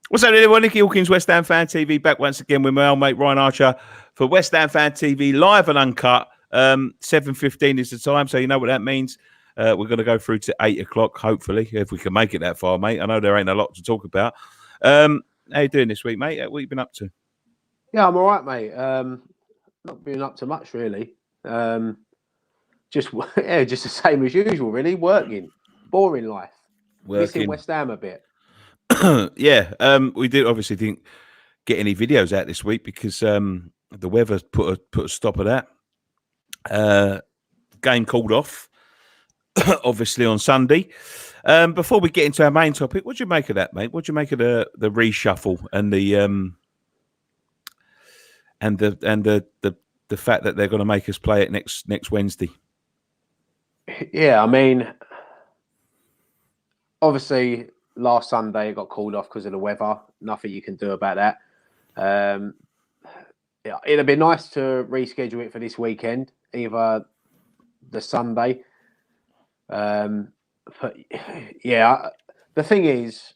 What's up, everyone? Nicky Hawkins, West Ham Fan TV, back once again with my old mate Ryan Archer for West Ham Fan TV Live and Uncut. 7:15 is the time, so you know what that means. We're going to go through to 8 o'clock, hopefully, if we can make it that far, mate. I know there ain't a lot to talk about. How you doing this week, mate? What you been up to? Yeah, I'm all right, mate. Not been up to much, really. Just the same as usual, really. Working, boring life. Missing West Ham a bit. Yeah, we obviously didn't get any videos out this week because the weather put a stop of that. Game called off, obviously on Sunday. Before we get into our main topic, what do you make of that, mate? What do you make of the reshuffle and the fact that they're going to make us play it next Wednesday? Yeah, I mean, obviously last Sunday it got called off because of the weather. Nothing you can do about that. Yeah, it'd be nice to reschedule it for this weekend, either the Sunday. But yeah, the thing is,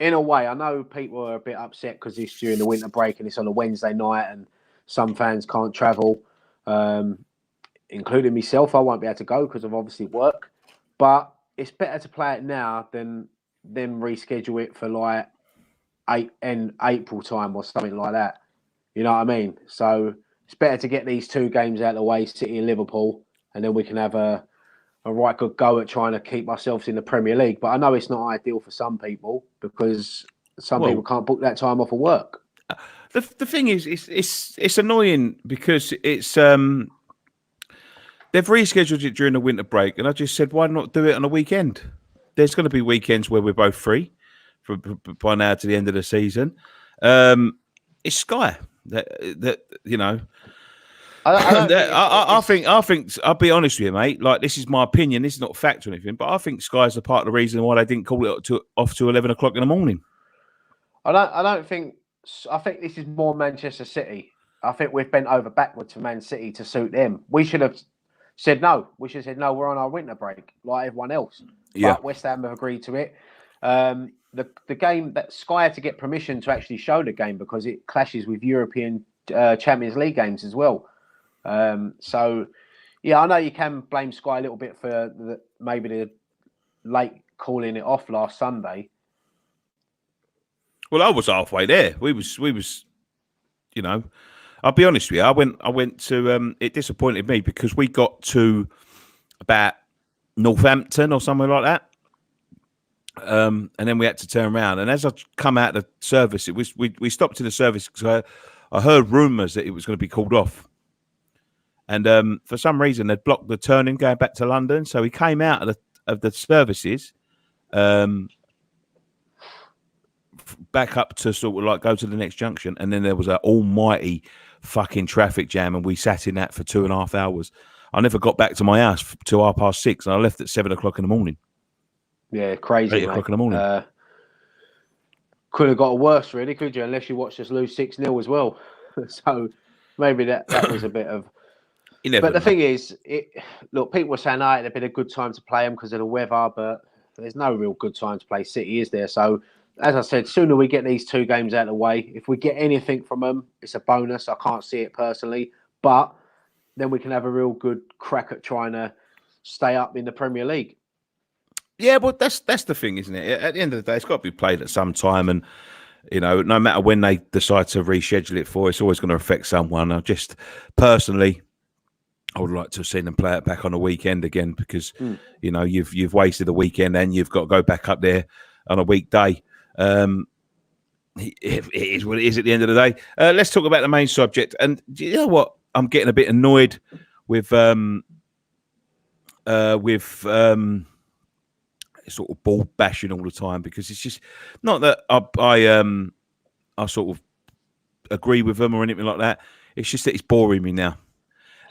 in a way, I know people are a bit upset because it's during the winter break and it's on a Wednesday night and some fans can't travel, including myself. I won't be able to go because of obviously work. But it's better to play it now than reschedule it for like April time or something like that. You know what I mean? So it's better to get these two games out of the way, City and Liverpool, and then we can have a right good go at trying to keep ourselves in the Premier League. But I know it's not ideal for some people because some people can't book that time off of work. The thing is, it's annoying because it's they've rescheduled it during the winter break, and I just said, why not do it on a weekend? There's going to be weekends where we're both free by now to the end of the season. It's Sky that you know. I think I'll be honest with you, mate. Like, this is my opinion. This is not fact or anything, but I think Sky's a part of the reason why they didn't call it off to 11 o'clock in the morning. I think this is more Manchester City. I think we've bent over backwards for Man City to suit them. We should have said no. We should have said no. We're on our winter break like everyone else. Yeah. But West Ham have agreed to it. The game that Sky had to get permission to actually show the game because it clashes with European Champions League games as well. So, yeah, I know you can blame Sky a little bit for maybe the late calling it off last Sunday. Well, I was halfway there. We was, you know, I'll be honest with you. I went to. It disappointed me because we got to about Northampton or somewhere like that, and then we had to turn around. And as I come out of the service, we stopped in the service because I heard rumours that it was going to be called off. And for some reason, they'd blocked the turning going back to London. So we came out of the services back up to sort of like go to the next junction. And then there was an almighty fucking traffic jam. And we sat in that for 2.5 hours. I never got back to my house till 6:30. And I left at 7 o'clock in the morning. Yeah, crazy. 8 o'clock in the morning. Could have got worse, really, could you? Unless you watched us lose 6-0 as well. So maybe that was a bit of... But the thing is, look, people were saying, it'd been a good time to play them because of the weather, but there's no real good time to play City, is there? So, as I said, sooner we get these two games out of the way. If we get anything from them, it's a bonus. I can't see it personally, but then we can have a real good crack at trying to stay up in the Premier League. Yeah, but that's the thing, isn't it? At the end of the day, it's got to be played at some time, and you know, no matter when they decide to reschedule it for, it's always going to affect someone. I just personally, I would like to have seen them play it back on a weekend again because, you know, you've wasted a weekend and you've got to go back up there on a weekday. It is what it is at the end of the day. Let's talk about the main subject. And you know what? I'm getting a bit annoyed with sort of ball bashing all the time because it's just not that I sort of agree with them or anything like that. It's just that it's boring me now.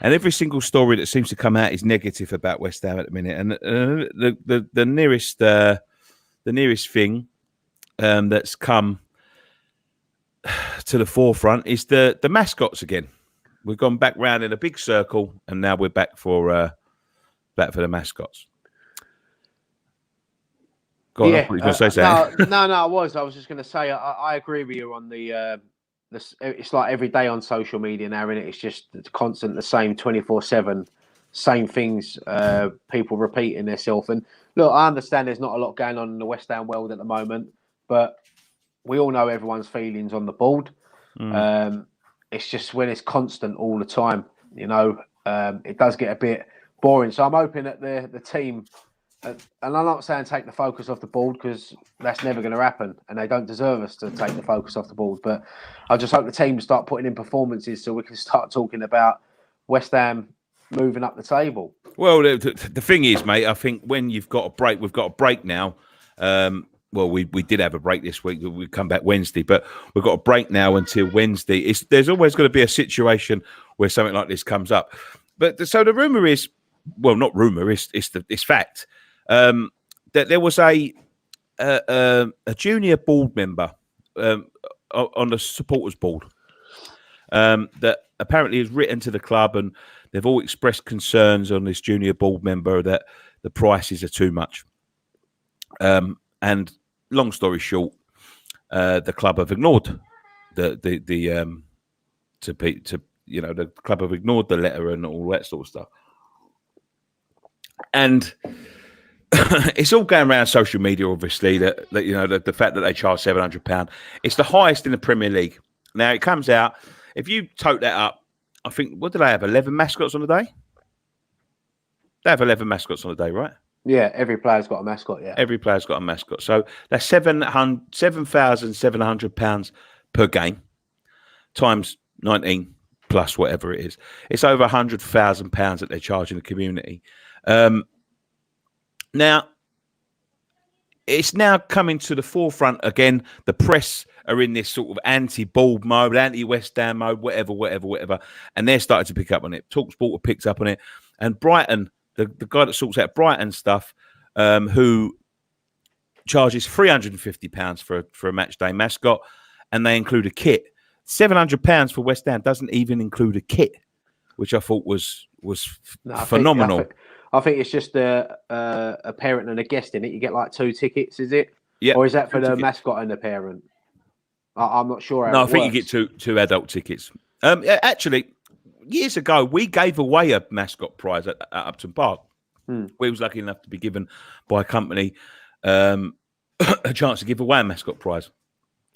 And every single story that seems to come out is negative about West Ham at the minute. And the nearest thing that's come to the forefront is the mascots again. We've gone back round in a big circle, and now we're back for the mascots. Go on, I thought you were going to say something. No, I was just going to say I agree with you on the. It's like every day on social media now, isn't it? It's just constant, the same 24/7, same things. People repeating themselves. And look, I understand there's not a lot going on in the West Ham world at the moment, but we all know everyone's feelings on the board. It's just when it's constant all the time, it does get a bit boring. So I'm hoping that the team. And I'm not saying take the focus off the board, because that's never going to happen, and they don't deserve us to take the focus off the board. But I just hope the team start putting in performances so we can start talking about West Ham moving up the table. Well, the thing is, mate, I think when you've got a break, we've got a break now. Well, we did have a break this week. We come back Wednesday, but we've got a break now until Wednesday. There's always going to be a situation where something like this comes up. But so the rumor is, well, not rumor, it's fact. That there was a junior board member on the supporters board that apparently has written to the club, and they've all expressed concerns on this junior board member that the prices are too much. And long story short, the club have ignored the club have ignored the letter and all that sort of stuff. And it's all going around social media, obviously, that the fact that they charge £700. It's the highest in the Premier League. Now, it comes out, if you tote that up, I think, what do they have, 11 mascots on the day? They have 11 mascots on the day, right? Yeah, every player's got a mascot, yeah. Every player's got a mascot. So that's £7,700 per game, times 19 plus whatever it is. It's over £100,000 that they're charging the community. Now, it's now coming to the forefront again. The press are in this sort of anti-ball mode, anti-West Ham mode, whatever. And they're starting to pick up on it. TalkSport picks up on it. And Brighton, the guy that sorts out Brighton stuff, who charges £350 for a match day mascot, and they include a kit. £700 for West Ham doesn't even include a kit, which I thought was phenomenal. I think it's just a parent and a guest in it. You get like 2 tickets, is it? Yeah. Or is that for the mascot and the parent? I'm not sure. No, I think you get two adult tickets. Actually, years ago, we gave away a mascot prize at Upton Park. We was lucky enough to be given by a company a chance to give away a mascot prize.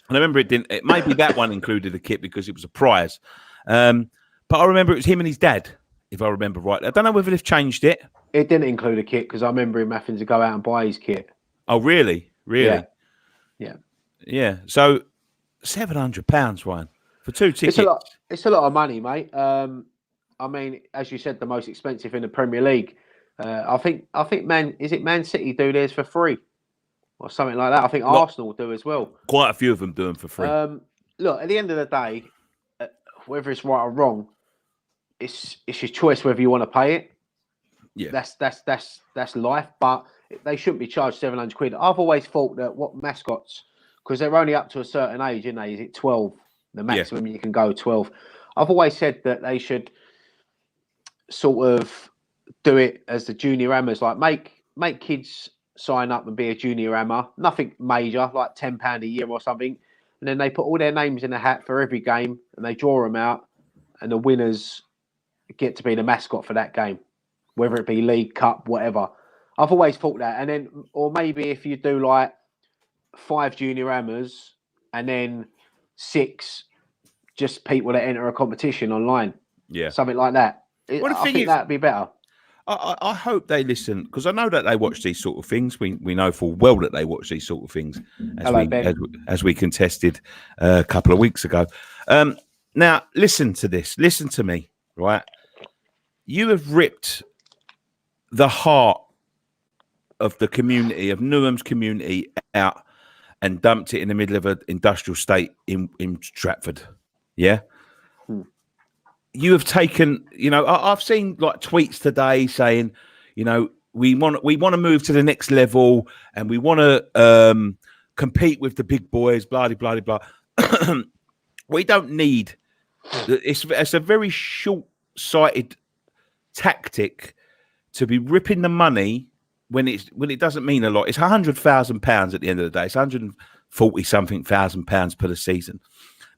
And I remember it maybe that one included a kit because it was a prize. But I remember it was him and his dad, if I remember right. I don't know whether they've changed it. It didn't include a kit because I remember him having to go out and buy his kit. Oh, really? Really? Yeah. So £700, Ryan, for 2 tickets. It's a lot of money, mate. I mean, as you said, the most expensive in the Premier League. I think Man City do theirs for free or something like that. I think Arsenal do as well. Quite a few of them do them for free. Look, at the end of the day, whether it's right or wrong, it's your choice whether you want to pay it. Yeah, that's life. But they shouldn't be charged £700. I've always thought that what mascots, because they're only up to a certain age, aren't they? Is it 12? The maximum you can go 12. I've always said that they should sort of do it as the junior hammers, like make kids sign up and be a junior hammer. Nothing major, like £10 a year or something. And then they put all their names in a hat for every game and they draw them out, and the winners get to be the mascot for that game, whether it be League, Cup, whatever. I've always thought that. And then, or maybe if you do like 5 junior hammers and then 6 just people that enter a competition online. Yeah. Something like that. I think that'd be better. I hope they listen, because I know that they watch these sort of things. We know full well that they watch these sort of things, as we contested a couple of weeks ago. Now, listen to this. Listen to me, right? You have ripped the heart of the community, of Newham's community, out and dumped it in the middle of an industrial state in Stratford. Yeah? You have taken, I've seen like tweets today saying, we want to move to the next level and we want to compete with the big boys, blah, blah, blah, blah. We don't need, it's a very short-sighted tactic to be ripping the money when it doesn't mean a lot. It's £100,000 at the end of the day. It's 140 something thousand pounds per the season.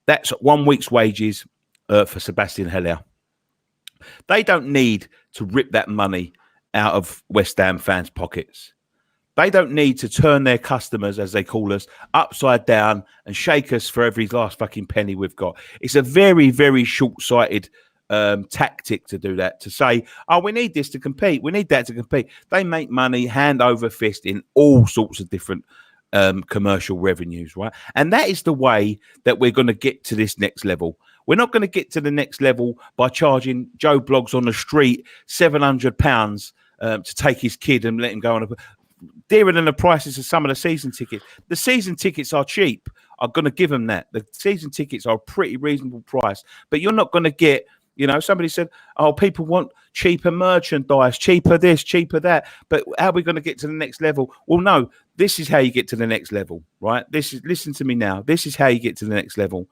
That's 1 week's wages for Sebastian Haller. They don't need to rip that money out of West Ham fans' pockets. They don't need to turn their customers, as they call us, upside down and shake us for every last fucking penny we've got. It's a very, very short-sighted tactic to do that, to say, oh, we need this to compete. We need that to compete. They make money hand over fist in all sorts of different commercial revenues, right? And that is the way that we're going to get to this next level. We're not going to get to the next level by charging Joe Bloggs on the street £700 to take his kid and let him go on a... Dearer than the prices of some of the season tickets. The season tickets are cheap. I'm going to give them that. The season tickets are a pretty reasonable price. But you're not going to get, somebody said, oh, people want cheaper merchandise, cheaper this, cheaper that. But how are we going to get to the next level? Well, no, this is how you get to the next level, right? Listen to me now. This is how you get to the next level.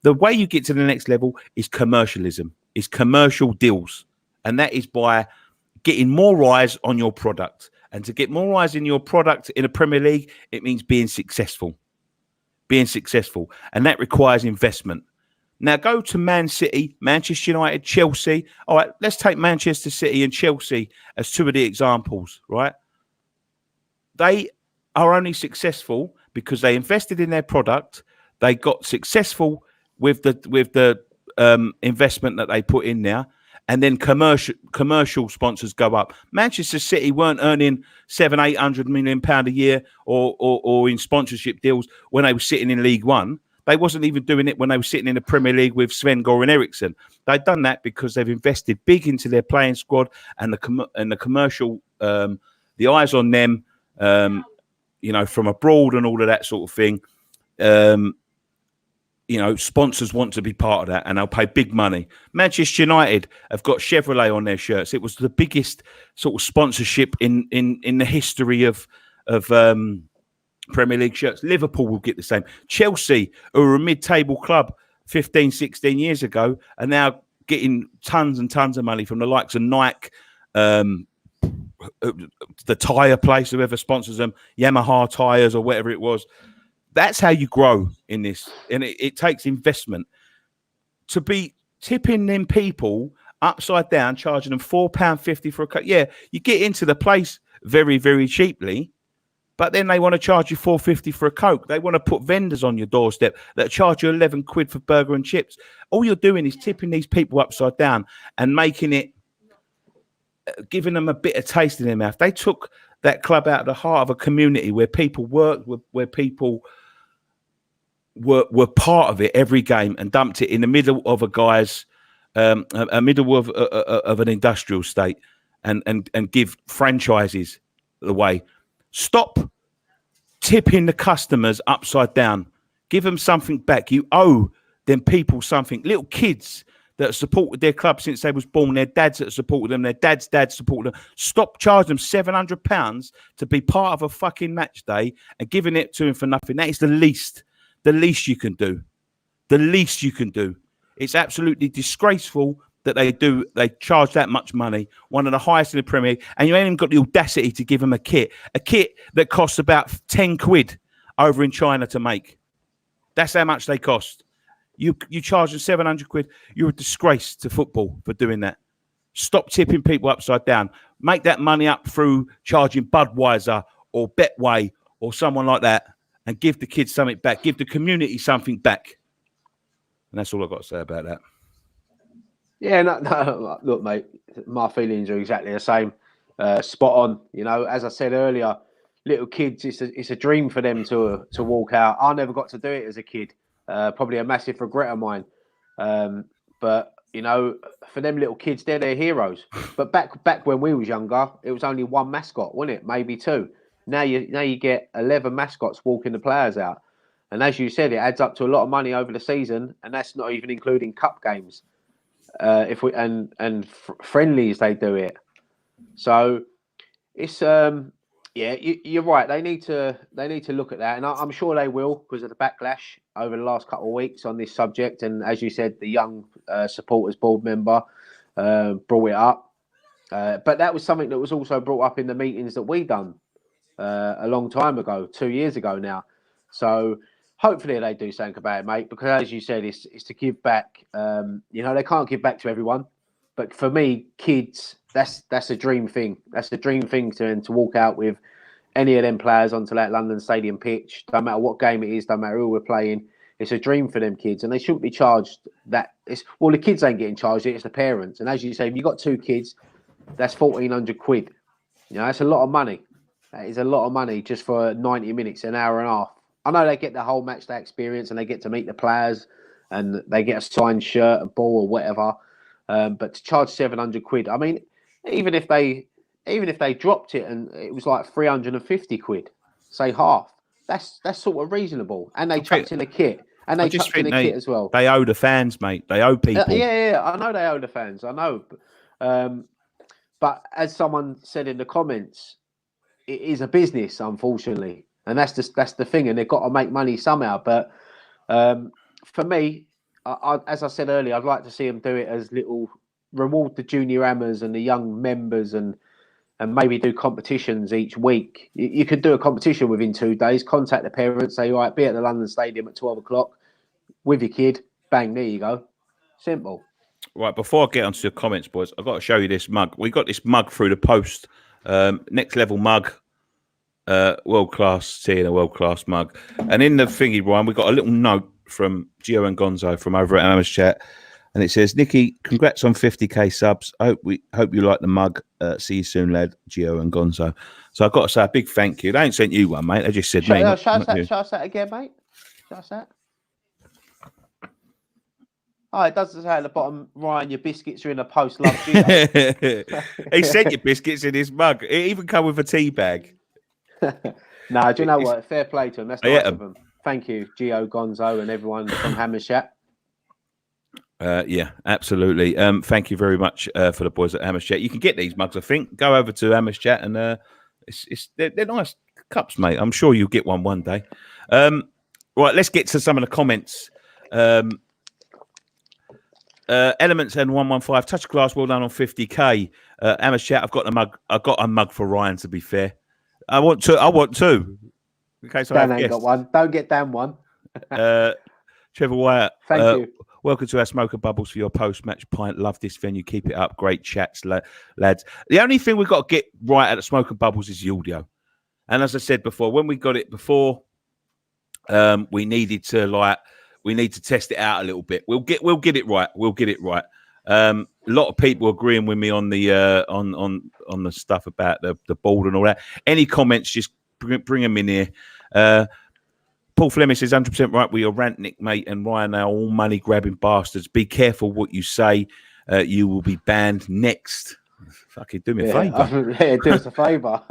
The way you get to the next level is commercialism, is commercial deals. And that is by getting more eyes on your product. And to get more eyes in your product in a Premier League, it means being successful. Being successful. And that requires investment. Now go to Man City, Manchester United, Chelsea. All right, let's take Manchester City and Chelsea as two of the examples, right? They are only successful because they invested in their product. They got successful with the investment that they put in there. And then commercial sponsors go up. Manchester City weren't earning £700-800 million a year or in sponsorship deals when they were sitting in League One. They wasn't even doing it when they were sitting in the Premier League with Sven-Goran Eriksson. They've done that because they've invested big into their playing squad and the commercial, the eyes on them, from abroad and all of that sort of thing. Sponsors want to be part of that and they'll pay big money. Manchester United have got Chevrolet on their shirts. It was the biggest sort of sponsorship in the history of Premier League shirts. Liverpool will get the same. Chelsea, who were a mid-table club 15, 16 years ago, are now getting tons and tons of money from the likes of Nike, the tyre place, whoever sponsors them, Yamaha tyres or whatever it was. That's how you grow in this. And it takes investment. To be tipping them people upside down, charging them £4.50 for a Coke. Yeah, you get into the place very, very cheaply, but then they want to charge you £4.50 for a Coke. They want to put vendors on your doorstep that charge you £11 for burger and chips. All you're doing is tipping these people upside down and making it, giving them a bitter taste in their mouth. They took that club out of the heart of a community where people worked, where people were part of it every game, and dumped it in the middle of a middle of an industrial state, and give franchises away. Stop tipping the customers upside down. Give them something back. You owe them people something. Little kids that have supported their club since they was born, their dads that supported them, their dad's dad supported them. Stop charging them £700 to be part of a fucking match day and giving it to them for nothing. That is the least you can do. The least you can do. It's absolutely disgraceful that they charge that much money, one of the highest in the Premier League, and you ain't even got the audacity to give them a kit that costs about £10 over in China to make. That's how much they cost. You charge them £700. You're a disgrace to football for doing that. Stop tipping people upside down. Make that money up through charging Budweiser or Betway or someone like that, and give the kids something back. Give the community something back. And that's all I've got to say about that. Yeah, no, look, mate, my feelings are exactly the same. Spot on. As I said earlier, little kids, it's a dream for them to walk out. I never got to do it as a kid. Probably a massive regret of mine. But for them little kids, they're their heroes. But back when we was younger, it was only one mascot, wasn't it? Maybe two. Now you get 11 mascots walking the players out. And as you said, it adds up to a lot of money over the season, and that's not even including cup games. If we and friendlies, they do it. So it's you're right. They need to look at that, and I'm sure they will, because of the backlash over the last couple of weeks on this subject. And as you said, the young supporters board member brought it up. But that was something that was also brought up in the meetings that we done a long time ago, 2 years ago now. So hopefully they do something about it, mate, because as you said, it's to give back. They can't give back to everyone. But for me, kids, that's a dream thing. That's a dream thing to walk out with any of them players onto that London Stadium pitch. Don't matter what game it is, don't matter who we're playing. It's a dream for them kids, and they shouldn't be charged that. The kids ain't getting charged, it's the parents. And as you say, if you've got 2 kids, that's 1,400 quid. That's a lot of money. That is a lot of money just for 90 minutes, an hour and a half. I know they get the whole match day experience and they get to meet the players and they get a signed shirt, a ball or whatever. But to charge 700 quid, I mean, even if they dropped it and it was like 350 quid, say half, that's sort of reasonable. And they chucked in a kit. And they chucked in a kit as well. They owe the fans, mate. They owe people. Yeah, I know they owe the fans. I know. But as someone said in the comments, it is a business, unfortunately. And that's the thing. And they've got to make money somehow. But for me, as I said earlier, I'd like to see them do it as little, reward the junior ammers and the young members and maybe do competitions each week. You could do a competition within 2 days, contact the parents, say, all right, be at the London Stadium at 12 o'clock with your kid. Bang, there you go. Simple. Right, before I get onto the comments, boys, I've got to show you this mug. We got this mug through the post. Next level mug. World-class tea and a world-class mug. And in the thingy, Brian, we got a little note from Gio and Gonzo from over at Elementz Chat. And it says, Nicky, congrats on 50k subs. I hope you like the mug. See you soon, lad. Gio and Gonzo. So I've got to say a big thank you. They ain't sent you one, mate. They just said me. Show us that again, mate. Show us that. Oh, it does say at the bottom, Ryan, your biscuits are in a post. Love Gio. He sent you biscuits in his mug. It even come with a tea bag. No, do you know what? Fair play to him. That's nice of them. Thank you, Gio, Gonzo, and everyone from Hammer's Chat. Yeah, absolutely. Thank you very much for the boys at Hammer's Chat. You can get these mugs, I think. Go over to Hammer's Chat, and they're nice cups, mate. I'm sure you'll get one day. Right, let's get to some of the comments. Elementz and 115 touch glass. Well done on 50k. Hammer's Chat. I've got a mug. I've got a mug for Ryan. To be fair, I want two. In case Dan ain't got one. Don't get Dan one. Trevor Wyatt. Thank you. Welcome to our Smoker Bubbles for your post-match pint. Love this venue. Keep it up. Great chats, lads. The only thing we've got to get right at the Smoker Bubbles is the audio. And as I said before, when we got it before, we needed to test it out a little bit. We'll get it right. We'll get it right. A lot of people agreeing with me on the on the stuff about the board and all that. Any comments, just bring them in here. Paul Fleming says 100% right with your rant, Nick, mate, and Ryan are all money grabbing bastards. Be careful what you say. You will be banned next. Fucking do me a favour. Yeah, do us a favour.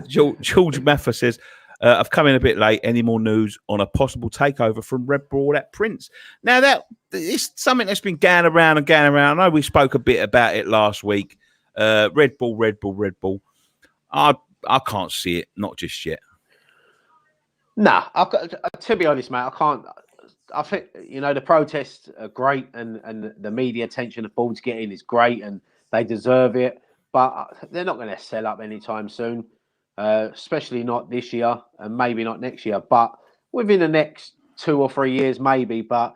George Maffa says, I've come in a bit late. Any more news on a possible takeover from Red Bull at Prince? Now, that is something that's been going around. I know we spoke a bit about it last week. Red Bull. I can't see it, not just yet. Nah, to be honest, mate, I can't. I think, the protests are great and the media attention the board's getting is great and they deserve it. But they're not going to sell up anytime soon, especially not this year and maybe not next year. But within the next 2 or 3 years, maybe. But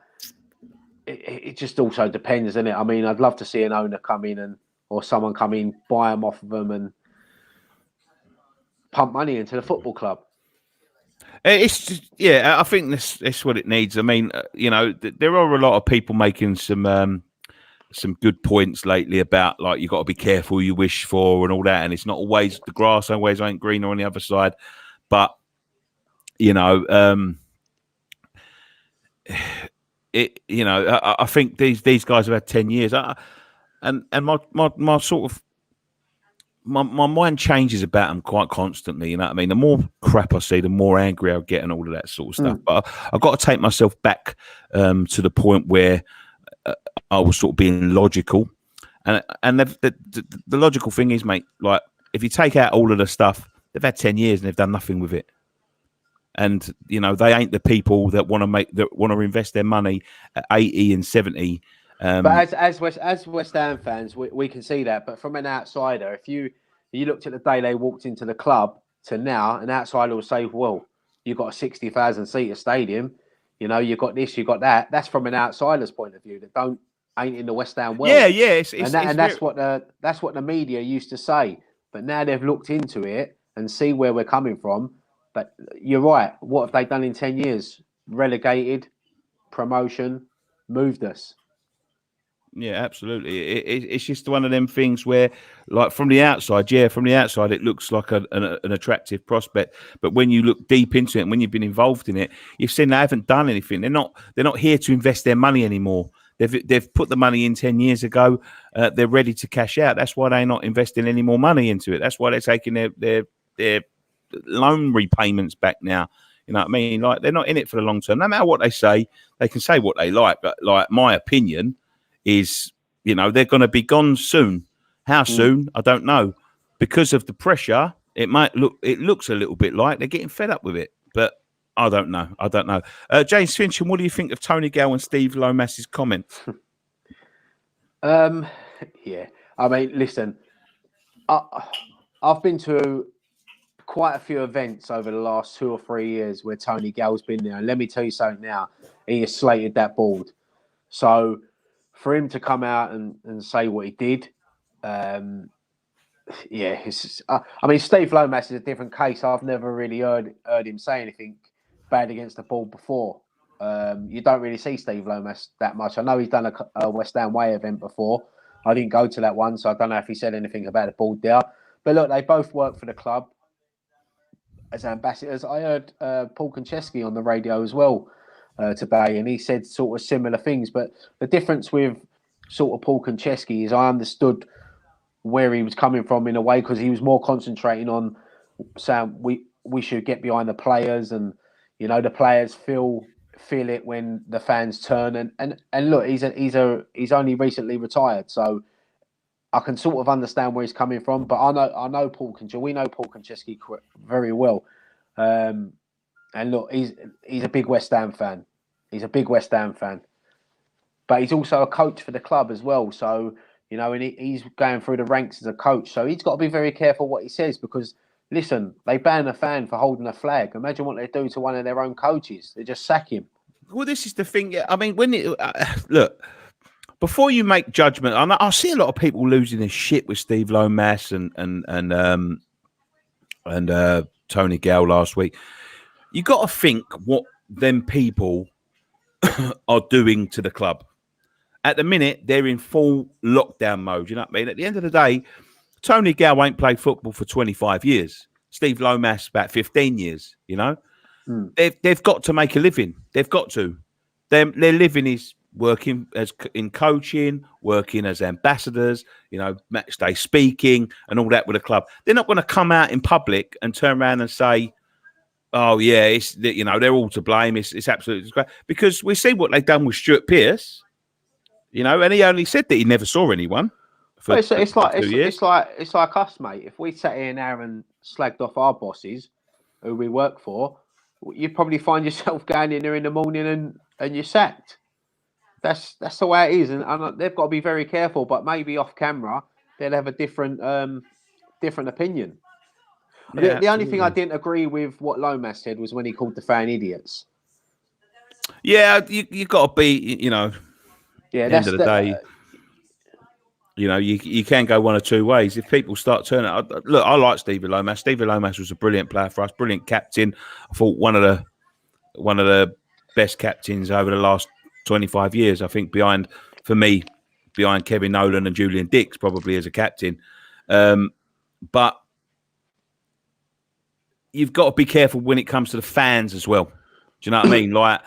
it just also depends, doesn't it? I mean, I'd love to see an owner come in or someone come in, buy them off of them and pump money into the football club. It's just, I think that's what it needs. I mean, there are a lot of people making some good points lately about like you got to be careful you wish for and all that, and it's not always the grass always ain't greener on the other side. But I think these guys have had 10 years, and my sort of. My mind changes about them quite constantly. You know what I mean? The more crap I see, the more angry I get and all of that sort of stuff. But I've got to take myself back to the point where I was sort of being logical. And the logical thing is, mate, like if you take out all of the stuff, they've had 10 years and they've done nothing with it. And, they ain't the people that want to invest their money at 80 and 70 But as West Ham fans, we can see that. But from an outsider, if you looked at the day they walked into the club to now, an outsider will say, "Well, you've got a 60,000 seater stadium. You know, you've got this, you've got that." That's from an outsider's point of view that ain't in the West Ham world. Yeah. That's what the media used to say. But now they've looked into it and see where we're coming from. But you're right. What have they done in 10 years? Relegated, promotion, moved us. Yeah, absolutely. It's just one of them things where, like, from the outside, it looks like an attractive prospect. But when you look deep into it, and when you've been involved in it, you've seen they haven't done anything. They're not here to invest their money anymore. They've put the money in 10 years ago. They're ready to cash out. That's why they're not investing any more money into it. That's why they're taking their loan repayments back now. You know what I mean? Like, they're not in it for the long term. No matter what they say, they can say what they like. But, like, my opinion is, you know, they're going to be gone soon. How soon? I don't know. Because of the pressure, it looks a little bit like they're getting fed up with it. But I don't know. James Fincham, what do you think of Tony Gale and Steve Lomas's comments? Yeah. I mean, listen, I've been to quite a few events over the last 2 or 3 years where Tony Gale's been there. And let me tell you something now. He has slated that board. So for him to come out and say what he did, I mean, Steve Lomas is a different case. I've never really heard him say anything bad against the board before. You don't really see Steve Lomas that much. I know he's done a West Ham Way event before. I didn't go to that one, so I don't know if he said anything about the board there. But look, they both work for the club as ambassadors. I heard Paul Konchesky on the radio as well today, and he said sort of similar things. But the difference with sort of Paul Konchesky is I understood where he was coming from in a way, because he was more concentrating on saying we should get behind the players, and you know, the players feel it when the fans turn. And look, he's only recently retired, so I can sort of understand where he's coming from. But I know Paul Konchesky. We know Paul Konchesky very well. And look, he's a big West Ham fan. But he's also a coach for the club as well. So, you know, and he's going through the ranks as a coach. So he's got to be very careful what he says, because, listen, they ban a fan for holding a flag. Imagine what they do to one of their own coaches. They just sack him. Well, this is the thing. I mean, look, before you make judgment, I see a lot of people losing their shit with Steve Lomas and Tony Gale last week. You got to think what them people are doing to the club. At the minute, they're in full lockdown mode. You know what I mean? At the end of the day, Tony Gale ain't played football for 25 years. Steve Lomas about 15 years. You know, they've got to make a living. They've got to. Their living is working in coaching, working as ambassadors. You know, match day speaking and all that with the club. They're not going to come out in public and turn around and say, "Oh yeah, it's, you know, they're all to blame." It's absolutely great, because we see what they've done with Stuart Pearce. You know, and he only said that he never saw anyone. It's like us, mate. If we sat here now and slagged off our bosses, who we work for, you'd probably find yourself going in there in the morning and you're sacked. That's the way it is, and they've got to be very careful. But maybe off camera, they'll have a different opinion. Yeah, the only thing I didn't agree with what Lomas said was when he called the fan idiots. Yeah, you got to be, you know. Yeah, at the end of the day, you know, you can go one or two ways. If people start turning, look, I like Stevie Lomas. Stevie Lomas was a brilliant player for us, brilliant captain. I thought one of the best captains over the last 25 years. I think behind Kevin Nolan and Julian Dix, probably as a captain. But you've got to be careful when it comes to the fans as well. Do you know what I mean? Like,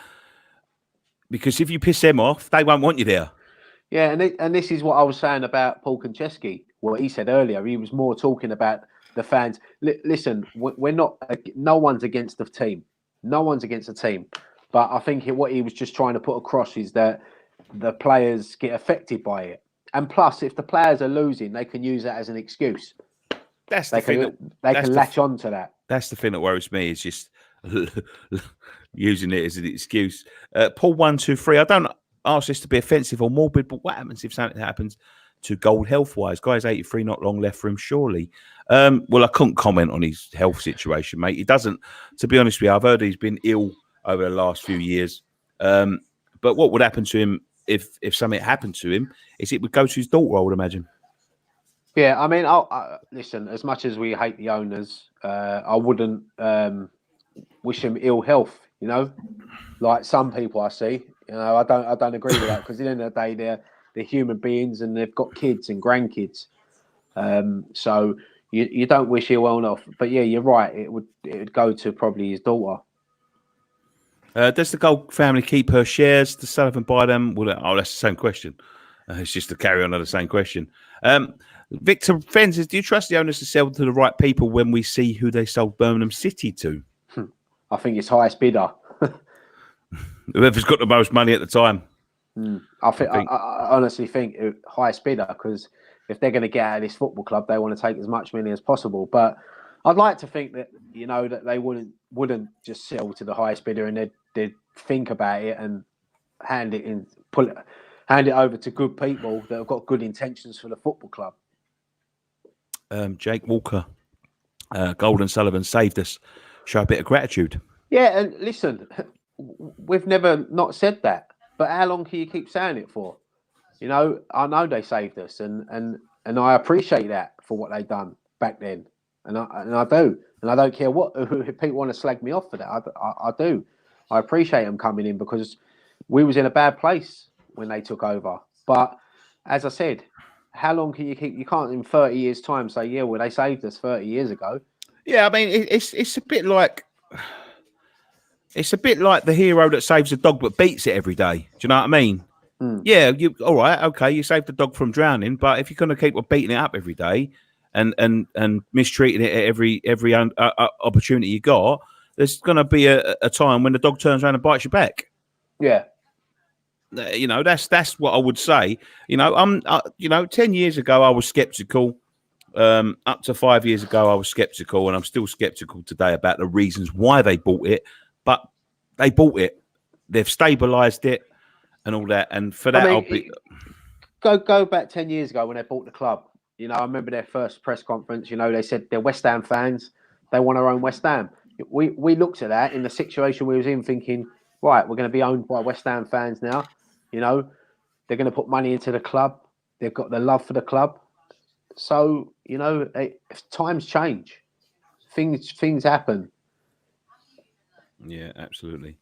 because if you piss them off, they won't want you there. Yeah, and this is what I was saying about Paul Konchesky. What he said earlier, he was more talking about the fans. Listen, we're not. No one's against the team. No one's against the team. But I think what he was just trying to put across is that the players get affected by it. And plus, if the players are losing, they can use that as an excuse. They can latch on to that. That's the thing that worries me, is just using it as an excuse. Paul 123. ask this to be offensive or morbid, but what happens if something happens to Gold health-wise? Guy's 83, not long left for him, surely. Well, I couldn't comment on his health situation, mate. He doesn't, to be honest with you, I've heard he's been ill over the last few years. But what would happen to him if something happened to him is it would go to his daughter, I would imagine. Yeah, I mean, listen, as much as we hate the owners, I wouldn't wish him ill health, you know, like some people I see. You know, I don't agree with that, because at the end of the day, they're human beings and they've got kids and grandkids. So you don't wish ill health. But yeah, you're right. It would go to probably his daughter. Does the Gold family keep her shares? Does Sullivan buy them? Well, that's the same question. It's just to carry on to the same question. Victor Fences, do you trust the owners to sell to the right people when we see who they sold Birmingham City to? I think it's highest bidder. Whoever's got the most money at the time. I honestly think highest bidder, because if they're going to get out of this football club, they want to take as much money as possible. But I'd like to think that, you know, that they wouldn't just sell to the highest bidder, and they'd think about it and hand it over to good people that have got good intentions for the football club. Jake Walker, Gold and Sullivan saved us. Show a bit of gratitude. Yeah, and listen, we've never not said that, but how long can you keep saying it for? You know, I know they saved us, and I appreciate that for what they done back then, and I do, and I don't care what if people want to slag me off for that. I do. I appreciate them coming in, because we was in a bad place when they took over. But as I said, how long can you keep? You can't in 30 years' time say, yeah, well, they saved us 30 years ago. Yeah, I mean, it's a bit like the hero that saves the dog but beats it every day. Do you know what I mean? Yeah, you all right? Okay, you saved the dog from drowning, but if you're going to keep on beating it up every day and mistreating it at every opportunity you got, there's going to be a time when the dog turns around and bites you back. Yeah. You know, that's what I would say. You know, 10 years ago I was skeptical. Up to 5 years ago I was skeptical, and I'm still skeptical today about the reasons why they bought it. But they bought it. They've stabilised it and all that. And for that, I mean, go back 10 years ago when they bought the club. You know, I remember their first press conference. You know, they said they're West Ham fans. They want our own West Ham. We looked at that in the situation we was in, thinking, right, we're going to be owned by West Ham fans now. You know, they're going to put money into the club. They've got the love for the club. So, you know, times change. Things happen. Yeah, absolutely.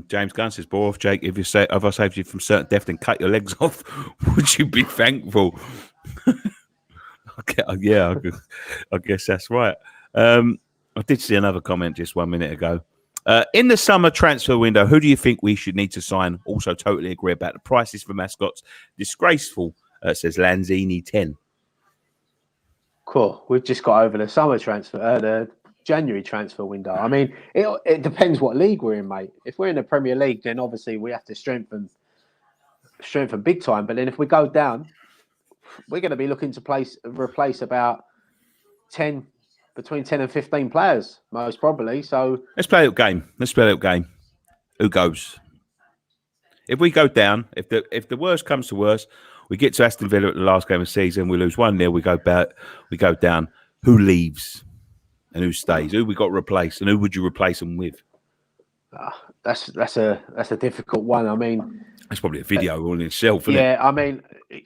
James Gunn says, "Boy, off, Jake, if I saved you from certain death and cut your legs off, would you be thankful?" Okay, yeah, I guess that's right. I did see another comment just 1 minute ago. In the summer transfer window, who do you think we should need to sign? Also, totally agree about the prices for Mascots. Disgraceful, says Lanzini 10. Cool. We've just got over the summer transfer, the January transfer window. I mean, it depends what league we're in, mate. If we're in the Premier League, then obviously we have to strengthen big time. But then if we go down, we're going to be looking to replace about between 10 and 15 players, most probably. So let's play a little game. Who goes? If we go down, if the worst comes to worst, we get to Aston Villa at the last game of the season, we lose 1-0, we go down. Who leaves and who stays? Who we got to replace, and who would you replace them with? That's a difficult one. I mean, it's probably a video all in itself, isn't it? Yeah, I mean,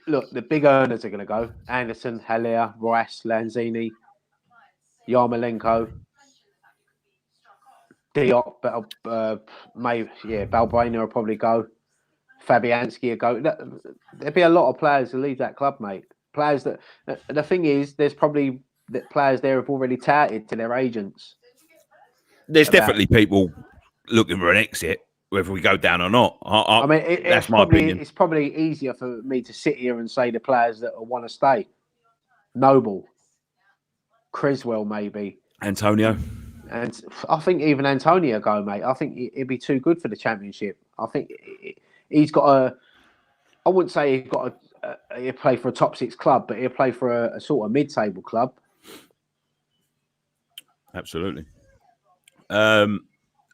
look, the big earners are going to go: Anderson, Haller, Rice, Lanzini, Yarmolenko, Diop, Balbuena will probably go. Fabianski will go. There'll be a lot of players who leave that club, mate. Players that the thing is, there's probably players there have already touted to their agents. There's definitely people looking for an exit, whether we go down or not. I mean, that's my opinion. It's probably easier for me to sit here and say the players that want to stay: Noble, Criswell, maybe Antonio. And I think even Antonio go, mate. I think he'd be too good for the Championship. I think he's got I wouldn't say he'll play for a top 6 club, but he'll play for a sort of mid-table club. Absolutely.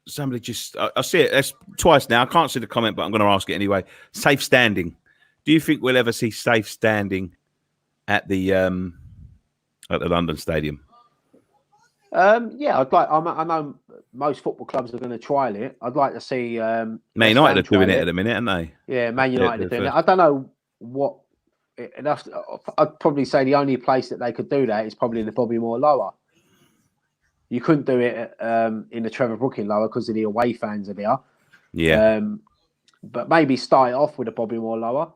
somebody just, I see it. That's twice now. I can't see the comment, but I'm going to ask it anyway. Safe standing. Do you think we'll ever see safe standing at the London Stadium? Yeah, I'd like. I know most football clubs are going to trial it. I'd like to see. Man United are doing it at the minute, aren't they? Yeah, Man United are doing it. I don't know what. I'd probably say the only place that they could do that is probably the Bobby Moore Lower. You couldn't do it in the Trevor Brooking Lower because of the away fans are there. Yeah. But maybe start it off with the Bobby Moore Lower,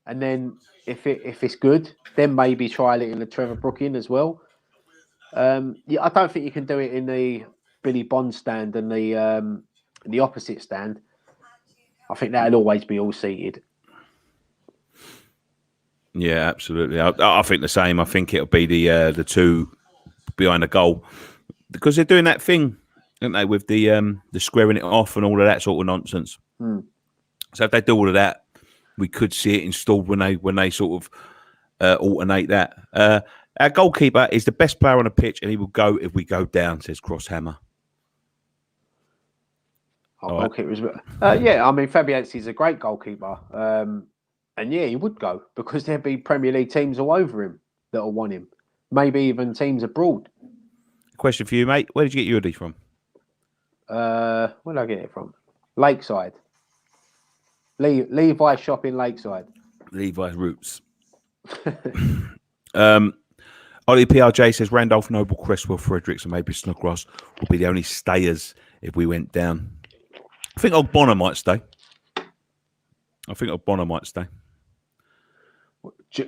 and then if it's good, then maybe trial it in the Trevor Brooking as well. Yeah, I don't think you can do it in the Billy Bond stand and the opposite stand. I think that'll always be all seated. Yeah, absolutely. I think the same. I think it'll be the two behind the goal because they're doing that thing, aren't they, with the squaring it off and all of that sort of nonsense. So if they do all of that, we could see it installed when they sort of alternate that. Our goalkeeper is the best player on the pitch, and he will go if we go down, says Crosshammer. Goalkeeper is, yeah, I mean, Fabianski is a great goalkeeper. And yeah, he would go because there'd be Premier League teams all over him that'll want him. Maybe even teams abroad. Question for you, mate. Where did you get your hoodie from? Where did I get it from? Lakeside. Levi's shop in Lakeside. Levi's Roots. Ollie PRJ says Randolph, Noble, Cresswell, Fredericks, and maybe Snodgrass will be the only stayers if we went down. I think Ogbonna might stay.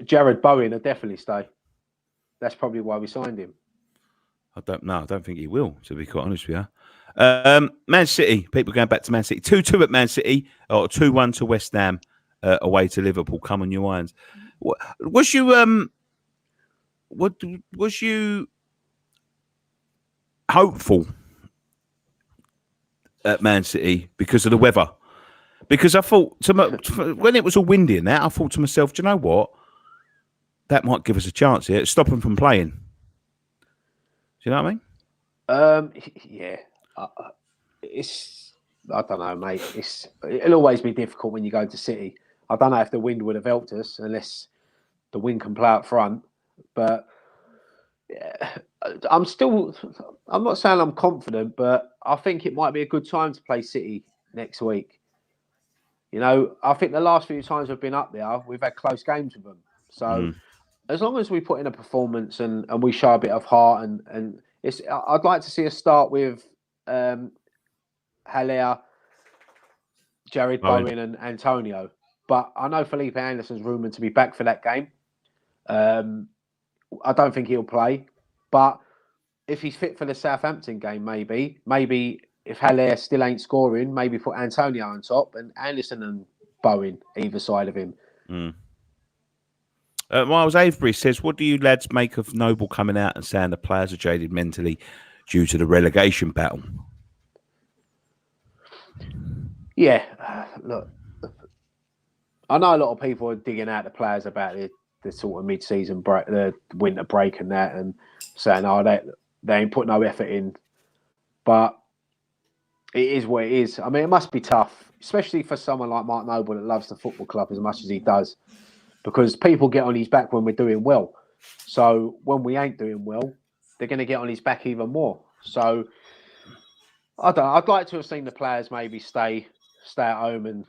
Jared Bowen will definitely stay. That's probably why we signed him. I don't know. I don't think he will, to be quite honest with you. Man City. People going back to Man City. 2-2 at Man City, or 2-1 to West Ham, away to Liverpool. Come on, you irons. Was you hopeful at Man City because of the weather? Because I thought, when it was all windy and that, I thought to myself, do you know what? That might give us a chance here. Stop them from playing. Do you know what I mean? Yeah. I don't know, mate. It'll always be difficult when you go to City. I don't know if the wind would have helped us unless the wind can play up front. But yeah, I'm not saying I'm confident, but I think it might be a good time to play City next week. You know, I think the last few times we've been up there, we've had close games with them. So as long as we put in a performance and we show a bit of heart and I'd like to see us start with Haller, Jared Bowen and Antonio. But I know Felipe Anderson's rumoured to be back for that game. I don't think he'll play. But if he's fit for the Southampton game, maybe if Haller still ain't scoring, maybe put Antonio on top and Anderson and Bowen either side of him. Miles Avebury says, what do you lads make of Noble coming out and saying the players are jaded mentally due to the relegation battle? Yeah, look, I know a lot of people are digging out the players about the sort of mid-season break, the winter break and that, and saying, oh, they ain't put no effort in. But it is what it is. I mean, it must be tough, especially for someone like Mark Noble that loves the football club as much as he does, because people get on his back when we're doing well. So when we ain't doing well, they're going to get on his back even more. So I don't know. I'd like to have seen the players maybe stay at home and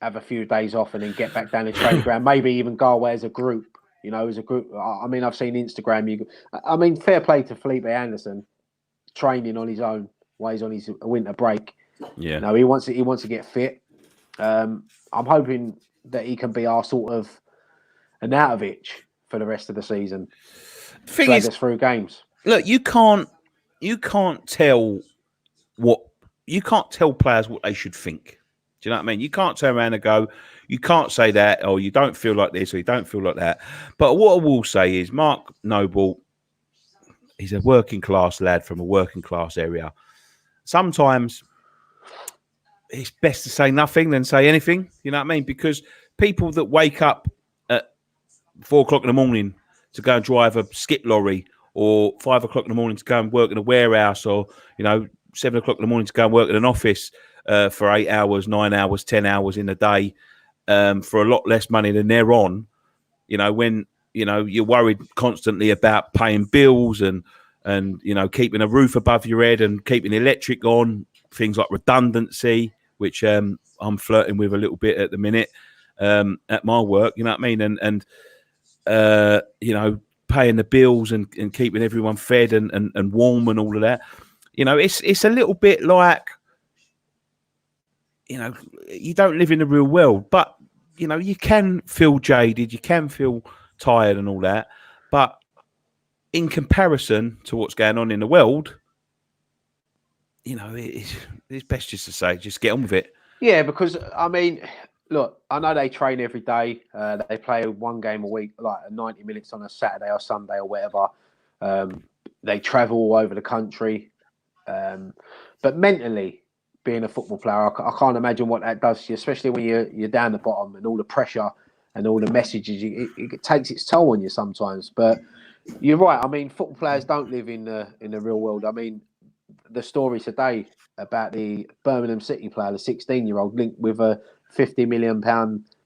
have a few days off and then get back down the training ground. Maybe even go away as a group. You know, as a group. I mean, I've seen Instagram. I mean, fair play to Felipe Anderson, training on his own while he's on his winter break. Yeah. No, he wants to get fit. I'm hoping that he can be our sort of Anatovic for the rest of the season. Drag us through games. Look, you can't tell players what they should think. Do you know what I mean? You can't turn around and go, you can't say that, or you don't feel like this, or you don't feel like that. But what I will say is Mark Noble, he's a working class lad from a working class area. Sometimes it's best to say nothing than say anything. You know what I mean? Because people that wake up at 4 o'clock in the morning to go and drive a skip lorry, or 5 o'clock in the morning to go and work in a warehouse, or, you know, 7 o'clock in the morning to go and work in an office for 8 hours, 9 hours, 10 hours in a day for a lot less money than they're on. When you're worried constantly about paying bills and keeping a roof above your head and keeping the electric on, things like redundancy, which I'm flirting with a little bit at the minute at my work. You know what I mean? And paying the bills and keeping everyone fed and warm and all of that. It's a little bit like, you don't live in the real world, but you can feel jaded, you can feel tired and all that, but in comparison to what's going on in the world, it's best just to say, just get on with it. Yeah, because I mean, look, I know they train every day. They play one game a week, like 90 minutes on a Saturday or Sunday or whatever. They travel all over the country, but mentally, being a football player, I can't imagine what that does to you, especially when you're down the bottom and all the pressure and all the messages. It takes its toll on you sometimes. But you're right. I mean, football players don't live in the real world. I mean, the story today about the Birmingham City player, the 16-year-old, linked with a £50 million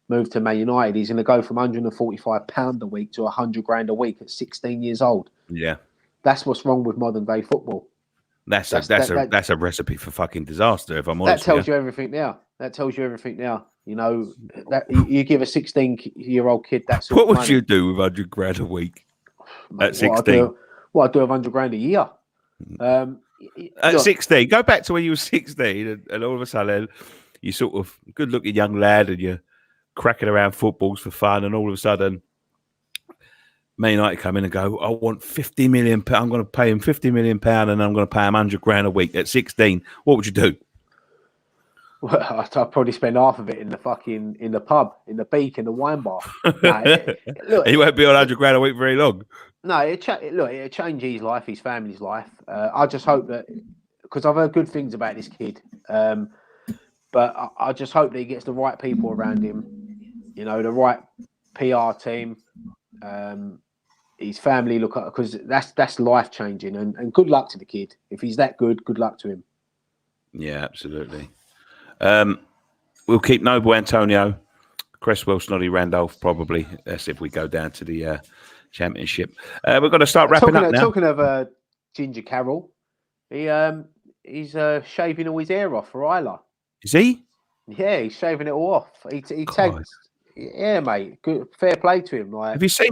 move to Man United. He's going to go from £145 a week to £100,000 a week at 16 years old. Yeah, that's what's wrong with modern day football. That's a recipe for fucking disaster. If I'm honest, that tells you everything now. That tells you everything now. That you give a 16-year-old kid that sort of money. What would you do with £100,000 a week at 16? What I do with £100,000 a year. At 16, go back to when you were 16, and all of a sudden you sort of good-looking young lad, and you're cracking around footballs for fun, and all of a sudden, Man United come in and go, I want £50 million. I'm going to pay him £50 million, and I'm going to pay him £100,000 a week at 16. What would you do? Well, I'd probably spend half of it in the pub, in the beak, in the wine bar. Look, he won't be on £100,000 a week very long. No, it'll change his life, his family's life. I just hope that, because I've heard good things about this kid, but I just hope that he gets the right people around him, the right PR team, his family look at, because that's life changing, and good luck to the kid. If he's that good luck to him. Yeah, absolutely. We'll keep Noble Antonio, Cresswell, Snoddy, Randolph probably. That's if we go down to the Championship. We've got to start wrapping up now. Talking of Ginger Carroll, he's shaving all his hair off for Isla. Is he? Yeah, he's shaving it all off. He tagged. Yeah, mate. Good, fair play to him. Like, have you seen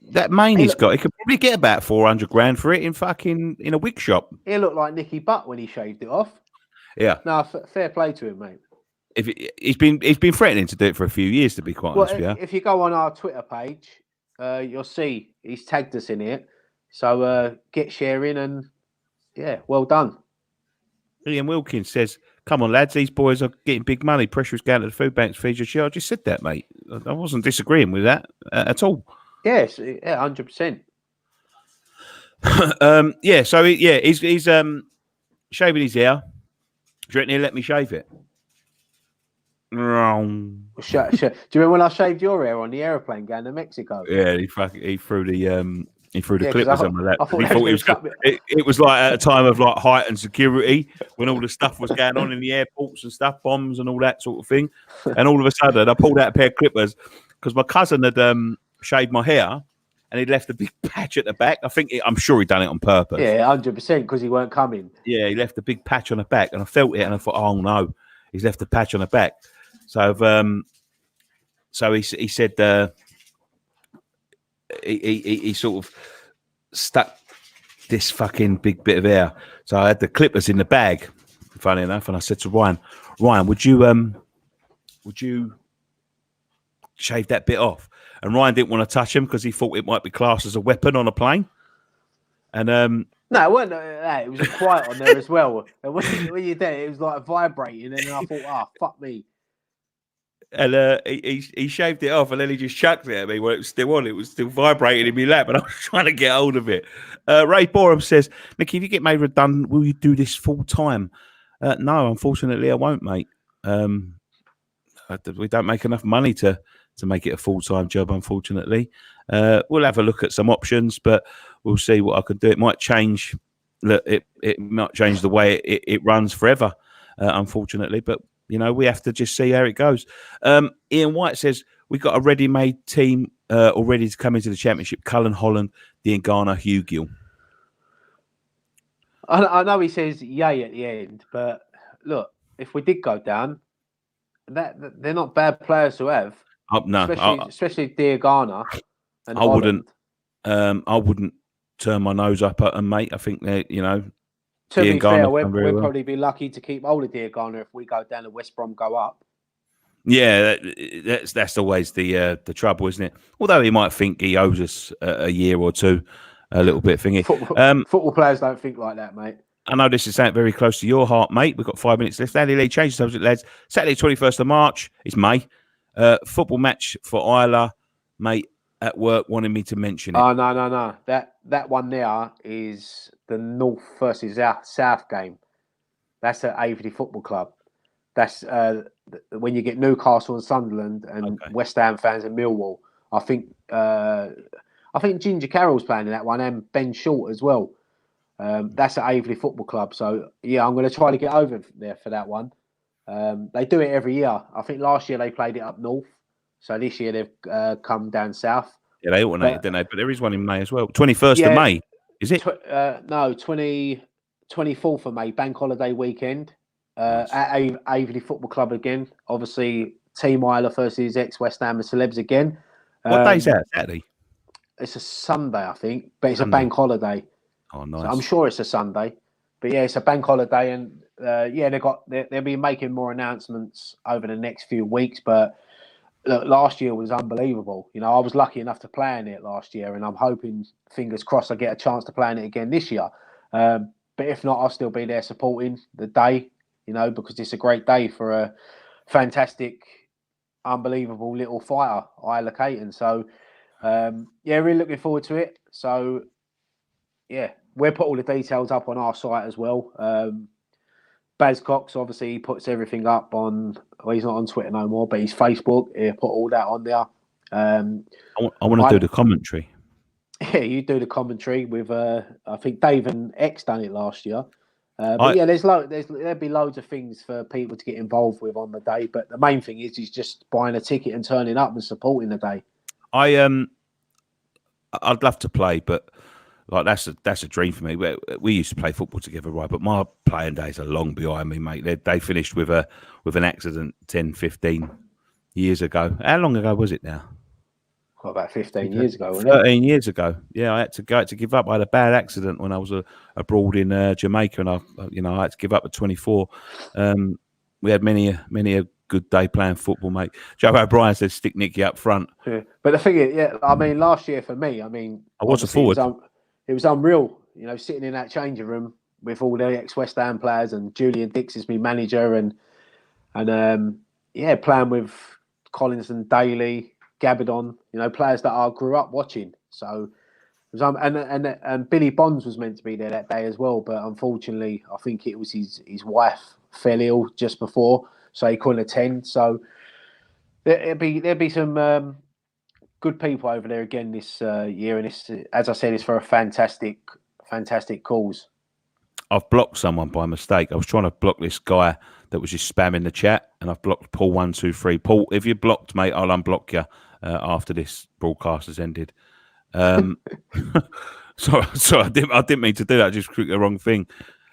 that mane he's got? He could probably get about £400,000 for it in a wig shop. He looked like Nicky Butt when he shaved it off. Yeah. No, fair play to him, mate. He's been threatening to do it for a few years, to be quite honest with you. If you go on our Twitter page, you'll see he's tagged us in it. So get sharing, and yeah, well done. Ian Wilkins says, come on, lads, these boys are getting big money. Pressure is going to the food banks, feed your share. I just said that, mate. I wasn't disagreeing with that at all. Yes, yeah, 100%. Yeah, so he's shaving his hair. Do you reckon he'll let me shave it? Do you remember when I shaved your hair on the aeroplane going to Mexico? Yeah, he threw the clippers on that. He thought it was like at a time of like heightened security when all the stuff was going on in the airports and stuff, bombs and all that sort of thing. And all of a sudden, I pulled out a pair of clippers because my cousin had shaved my hair and he'd left a big patch at the back. I'm sure he'd done it on purpose. Yeah, 100% because he weren't coming. Yeah, he left a big patch on the back, and I felt it, and I thought, oh no, he's left a patch on the back. So he said he sort of stuck this fucking big bit of hair. So I had the clippers in the bag, funny enough, and I said to Ryan, would you shave that bit off? And Ryan didn't want to touch him because he thought it might be classed as a weapon on a plane. And no, it wasn't that. It was quiet on there as well. And when you did it was like vibrating, and then I thought, fuck me. And he shaved it off, and then he just chucked it at me when it was still on. It was still vibrating in my lap, and I was trying to get hold of it. Ray Borum says, Nicky, if you get made redundant, will you do this full time? No, unfortunately, I won't, mate. We don't make enough money to make it a full-time job, unfortunately. We'll have a look at some options, but we'll see what I can do. It might change look, it might change the way it runs forever, unfortunately. But we have to just see how it goes. Ian White says we've got a ready-made team already to come into the championship: Cullen, Holland, Diangana, Hugh Gill. I know he says yay at the end, but look, if we did go down, they're not bad players to have. No, especially Diangana and Holland. I wouldn't turn my nose up at them, mate. I think they're, To be fair, we'll probably be lucky to keep hold of Diangana if we go down and West Brom go up. Yeah, that's always the trouble, isn't it? Although he might think he owes us a year or two, a little bit thingy. Football players don't think like that, mate. I know this is something very close to your heart, mate. We've got 5 minutes left. Andy Lee, change the subject, lads. Saturday, 21st of March. It's May. Football match for Isla, mate. At work, wanted me to mention it. Oh no! That one there is the North versus South game. That's at Avebury Football Club. That's when you get Newcastle and Sunderland and West Ham fans and Millwall. I think Ginger Carroll's playing in that one and Ben Short as well. That's at Avebury Football Club. So yeah, I'm going to try to get over there for that one. They do it every year. I think last year they played it up north. So this year they've come down south. Yeah, they alternated, didn't they? But there is one in May as well. 21st of May, is it? No, 24th of May, Bank Holiday weekend. Nice. At Avebury Football Club again. Obviously, Team Isla versus ex-West Ham and Celebs again. What day is that? Saturday? It's a Sunday, I think. But it's a bank holiday. Oh, nice. So I'm sure it's a Sunday. But yeah, it's a bank holiday. And they'll be making more announcements over the next few weeks. But look, last year was unbelievable. I was lucky enough to play in it last year, and I'm hoping, fingers crossed, I get a chance to play in it again this year. But if not, I'll still be there supporting the day, because it's a great day for a fantastic, unbelievable little fighter, Isla Caton. So, really looking forward to it. So, yeah, we'll put all the details up on our site as well. Baz Cox, obviously, he puts everything up on. Well, he's not on Twitter no more, but he's Facebook. He'll put all that on there. I want to do the commentary. Yeah, you do the commentary with. I think Dave and X done it last year. There'll be loads of things for people to get involved with on the day. But the main thing is just buying a ticket and turning up and supporting the day. I'd love to play, but. Like that's a dream for me. We used to play football together, right? But my playing days are long behind me, mate. They finished with an accident 10, 15 years ago. How long ago was it now? About 15 years ago, wasn't it? 13 years ago. Yeah, I had to give up. I had a bad accident when I was abroad in Jamaica, and I had to give up at 24. We had many a good day playing football, mate. Joe O'Brien said, "Stick Nicky up front." Yeah. But the thing is, last year for me, I was a forward. It was unreal, sitting in that changing room with all the ex-West Ham players, and Julian Dix is my manager, and playing with Collins and Daly, Gabadon, players that I grew up watching. So, it was, and Billy Bonds was meant to be there that day as well, but unfortunately, I think it was his wife fell ill just before, so he couldn't attend. So, there'll be some. Good people over there again this year, and it's, as I said, it's for a fantastic cause. I've blocked someone by mistake. I was trying to block this guy that was just spamming the chat, and I've blocked Paul 123. Paul, if you're blocked, mate, I'll unblock you after this broadcast has ended. Sorry, I didn't mean to do that. I just clicked the wrong thing.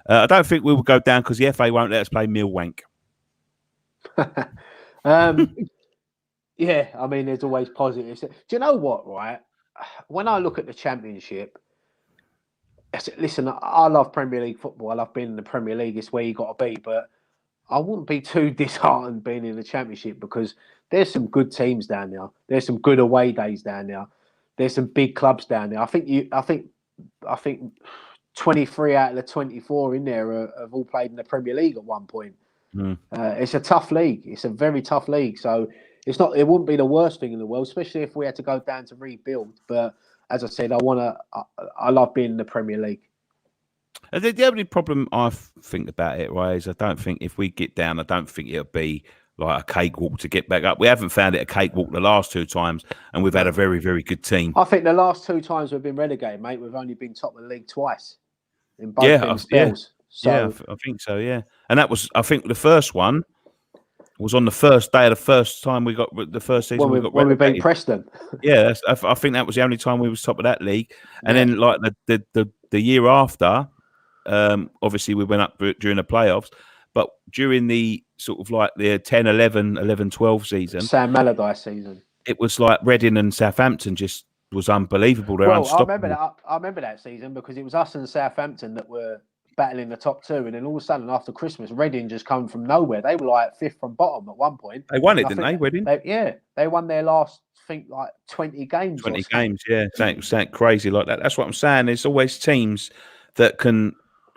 I don't think we will go down because the FA won't let us play Millwank. Yeah, there's always positives. Do you know what, right? When I look at the Championship, listen, I love Premier League football. I love being in the Premier League. It's where you got to be. But I wouldn't be too disheartened being in the Championship because there's some good teams down there. There's some good away days down there. There's some big clubs down there. I think 23 out of the 24 in there have all played in the Premier League at one point. It's a tough league. It's a very tough league. So it wouldn't be the worst thing in the world, especially if we had to go down to rebuild. But as I said, I love being in the Premier League. The only problem I think about it, right, is I don't think if we get down, I don't think it'll be like a cakewalk to get back up. We haven't found it a cakewalk the last two times, and we've had a very, very good team. I think the last two times we've been relegated, mate, we've only been top of the league twice. in both them spells. So, I think so. Yeah, and that was, I think, the first one was on the first day of the first time we got the first season when we beat Preston. Yeah, I think that was the only time we was top of that league, and then like the year after, obviously we went up during the playoffs, but during the sort of like the 10, 11, 11, 12 season, Sam Allardyce season, it was like Reading and Southampton just was unbelievable. They're unstoppable. I remember that season because it was us and Southampton that were battling the top two, and then all of a sudden after Christmas, Reading just come from nowhere. They were like fifth from bottom at one point. They won it, didn't they, Reading? They won their last, I think, like 20 games. 20 games, yeah. Something crazy like that. That's what I'm saying. There's always teams that can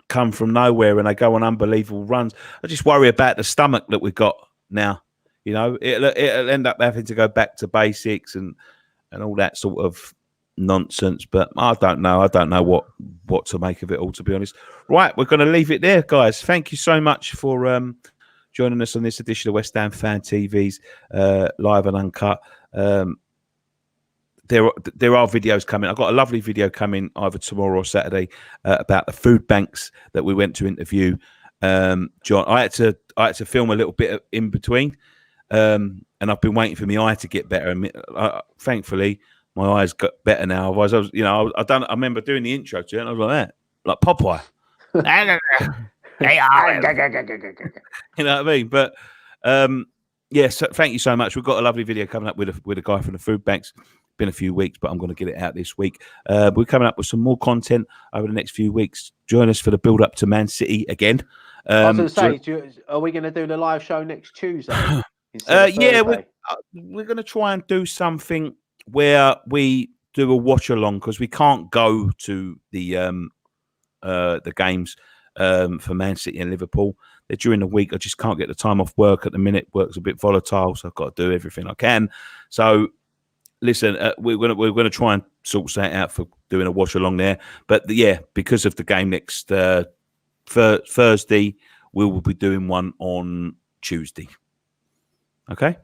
come from nowhere and they go on unbelievable runs. I just worry about the stomach that we've got now. You know, it'll end up having to go back to basics and all that sort of nonsense, but I don't know. I don't know what to make of it all, to be honest. Right, we're going to leave it there, guys. Thank you so much for joining us on this edition of West Ham Fan TV's Live and Uncut. There are videos coming. I've got a lovely video coming either tomorrow or Saturday about the food banks that we went to interview. John, I had to film a little bit in between, and I've been waiting for my eye to get better. And thankfully, my eyes got better now. Otherwise, I remember doing the intro to it, and I was like that, like Popeye. You know what I mean? But so thank you so much. We've got a lovely video coming up with a guy from the food banks. Been a few weeks, but I'm going to get it out this week. We're coming up with some more content over the next few weeks. Join us for the build up to Man City again. I was going to say, are we going to do the live show next Tuesday? We're going to try and do something where we do a watch along because we can't go to the games for Man City and Liverpool. They're during the week. I just can't get the time off work at the minute. Work's a bit volatile, so I've got to do everything I can. So listen, we're gonna try and sort that out for doing a watch along there. But because of the game next Thursday, we will be doing one on Tuesday. Okay.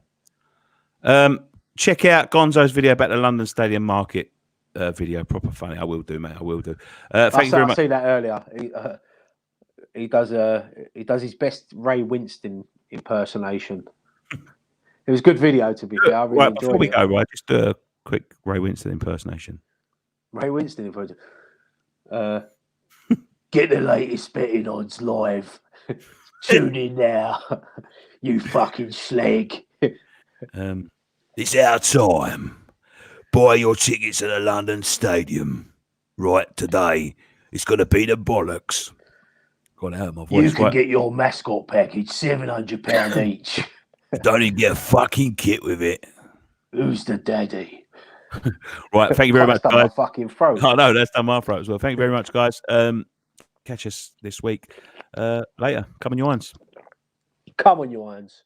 Check out Gonzo's video about the London Stadium Market video. Proper funny. I will do, mate. I will do. Thank you very much. I see that earlier. He does his best Ray Winston impersonation. It was a good video, to be fair. I really enjoyed before we it. go, right, just do a quick Ray Winston impersonation. Ray Winston impersonation. Get the latest betting odds live. Tune in now, you fucking slag. It's our time. Buy your tickets at the London Stadium. Right, today. It's going to be the bollocks. Got out of my voice. You can get your Mascot package, £700 each. Don't even get a fucking kit with it. Who's the daddy? Right, thank you very much, guys. My fucking throat. Oh, no, that's done my throat as well. Thank you very much, guys. Catch us this week. Later. Come on, your irons. Come on, your irons.